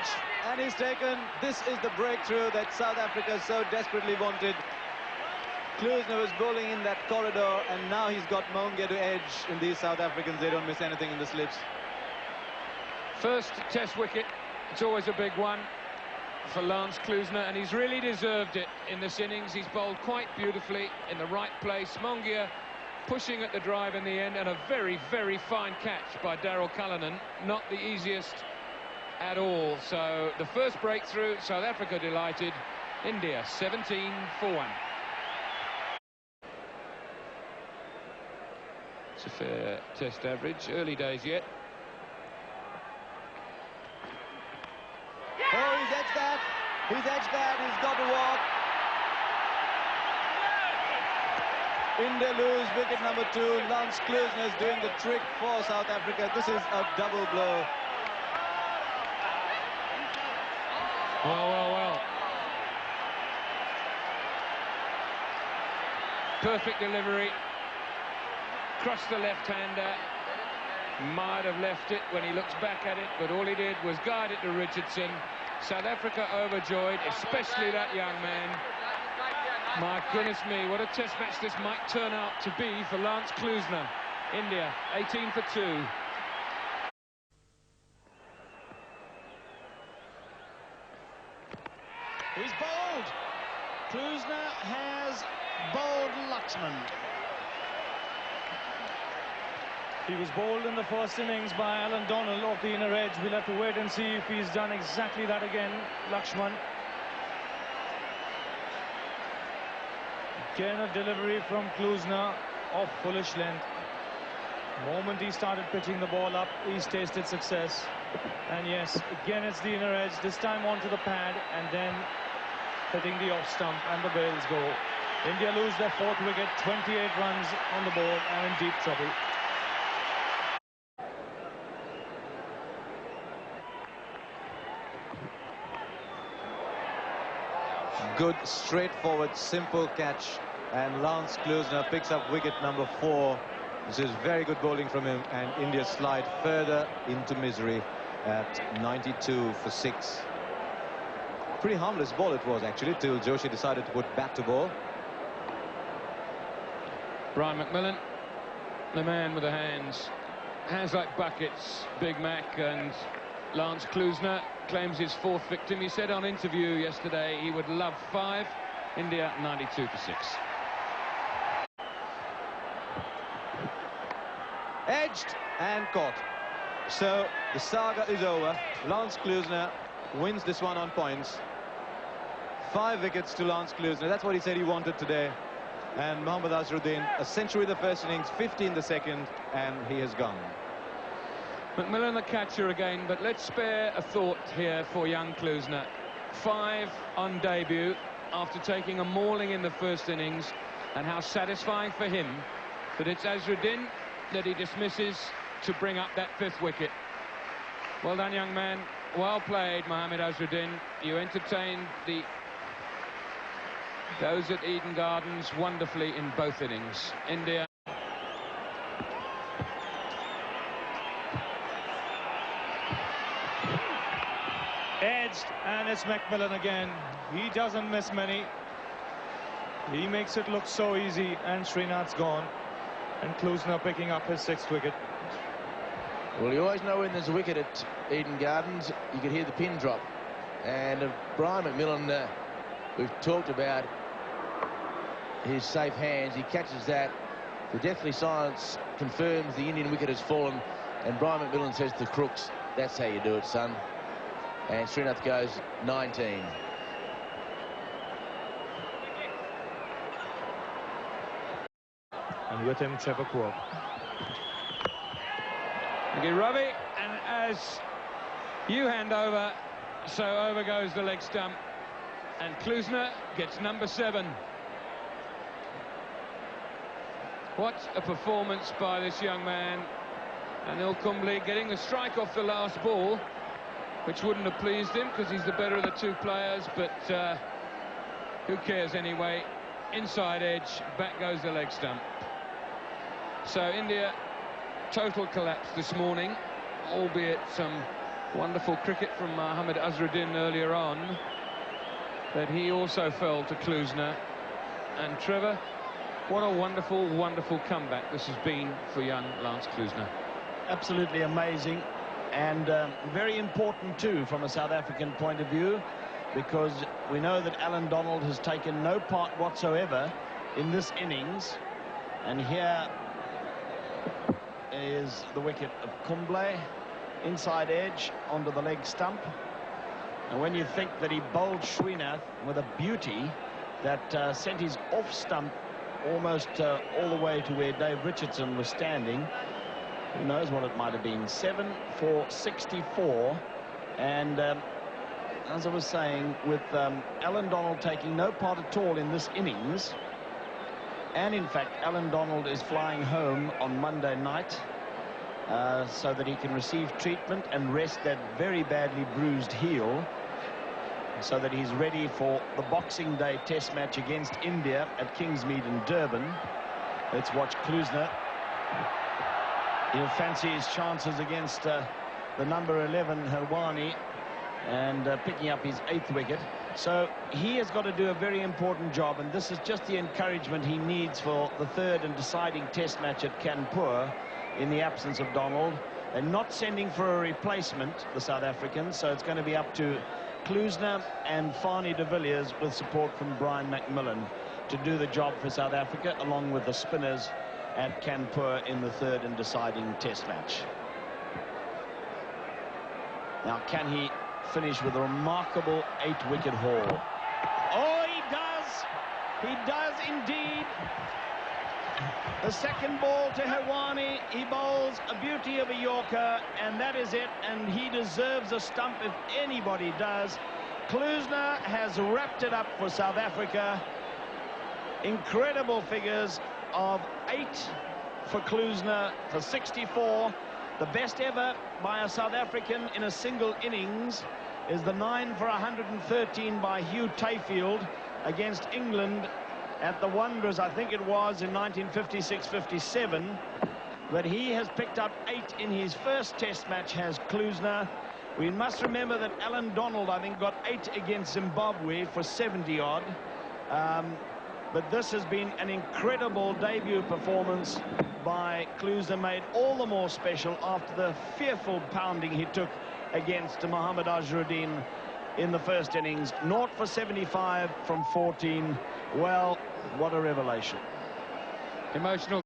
Edge, and he's taken. This is the breakthrough that South Africa so desperately wanted. Klusener was bowling in that corridor, and now he's got Maunga to edge. And these South Africans, they don't miss anything in the slips. First test wicket, it's always a big one for Lance Klusener, and he's really deserved it in this innings. He's bowled quite beautifully in the right place. Maunga pushing at the drive in the end, and a very, very fine catch by Daryl Cullinan. Not the easiest at all. So the first breakthrough, South Africa delighted. India 17 for 1. It's a fair test average, early days yet. Oh, he's edged that. He's edged that. He's got to walk. India lose wicket number 2. Lance Klusener is doing the trick for South Africa. This is a double blow. Well. Perfect delivery. Crossed the left-hander. Might have left it when he looks back at it, but all he did was guide it to Richardson. South Africa overjoyed, especially that young man. My goodness me, what a test match this might turn out to be for Lance Klusener. India 18 for 2. He's bowled. Klusener has bowled Lakshman. He was bowled in the first innings by Alan Donald off the inner edge. We'll have to wait and see if he's done exactly that again, Lakshman. Again a delivery from Klusener off fullish length. The moment he started pitching the ball up, he's tasted success. And yes, again it's the inner edge, this time onto the pad, and then hitting the off stump, and the bails go. India lose their 4th wicket, 28 runs on the board, and in deep trouble. Good, straightforward, simple catch, and Lance Klusener picks up wicket number 4. This is very good bowling from him, and India slide further into misery at 92 for 6. Pretty harmless ball it was actually, till Joshi decided to put bat to ball. Brian McMillan, the man with the hands like buckets, Big Mac, and Lance Klusener claims his 4th victim. He said on interview yesterday he would love 5. India 92 for 6. Edged and caught. So the saga is over. Lance Klusener wins this one on points. 5 wickets to Lance Klusener. That's what he said he wanted today. And Mohammad Azharuddin, a century in the first innings, 50 in the second, and he has gone. McMillan the catcher again, but let's spare a thought here for young Klusener. 5 on debut after taking a mauling in the first innings, and how satisfying for him that it's Azharuddin that he dismisses to bring up that 5th wicket. Well done, young man. Well played, Mohammad Azharuddin. You entertained those at Eden Gardens wonderfully in both innings. India. Edged, and it's McMillan again. He doesn't miss many. He makes it look so easy, and Srinath's gone. And Klusener picking up his 6th wicket. Well, you always know when there's a wicket at Eden Gardens, you can hear the pin drop. And Brian McMillan, we've talked about his safe hands. He catches that. The deathly silence confirms the Indian wicket has fallen. And Brian McMillan says to Crooks, that's how you do it, son. And Srinath goes 19. And with him, Trevor Kuo. Okay, Ravi, and as you hand over, so over goes the leg stump, and Klusener gets number 7. What a performance by this young man. Anil Kumble getting the strike off the last ball, which wouldn't have pleased him because he's the better of the 2 players, but who cares anyway. Inside edge, back goes the leg stump. So India, total collapse this morning, albeit some Wonderful cricket from Mohammad Azharuddin earlier on, but he also fell to Klusener. And Trevor, what a wonderful, wonderful comeback this has been for young Lance Klusener. Absolutely amazing, and very important too from a South African point of view, because we know that Alan Donald has taken no part whatsoever in this innings. And here is the wicket of Kumble, inside edge onto the leg stump. And when you think that he bowled Srinath with a beauty that sent his off stump almost all the way to where Dave Richardson was standing, who knows what it might have been. 7 for 64. And as I was saying, with Alan Donald taking no part at all in this innings, and in fact Alan Donald is flying home on Monday night so that he can receive treatment and rest that very badly bruised heel, so that he's ready for the Boxing Day Test match against India at Kingsmead in Durban. Let's watch Klusener. He'll fancy his chances against the number 11 Herwani, and picking up his 8th wicket. So he has got to do a very important job, and this is just the encouragement he needs for the 3rd and deciding Test match at Kanpur in the absence of Donald. They're not sending for a replacement, the South Africans, so it's going to be up to Klusener and Fanie de Villiers with support from Brian McMillan to do the job for South Africa, along with the spinners at Kanpur in the 3rd and deciding Test match. Now, can he finish with a remarkable 8-wicket haul? Oh, he does! He does indeed. The second ball to Herwani, he bowls a beauty of a Yorker, and that is it, and he deserves a stump if anybody does. Klusener has wrapped it up for South Africa. Incredible figures of 8 for Klusener for 64. The best ever by a South African in a single innings is the 9 for 113 by Hugh Tayfield against England at the Wanderers, I think it was, in 1956-57. But he has picked up 8 in his first Test match, has Klusener. We must remember that Alan Donald, I think, got 8 against Zimbabwe for 70-odd. But this has been an incredible debut performance by Klusener, made all the more special after the fearful pounding he took against Mohammad Azharuddin in the first innings. 0 for 75 from 14. Well, what a revelation. Emotional.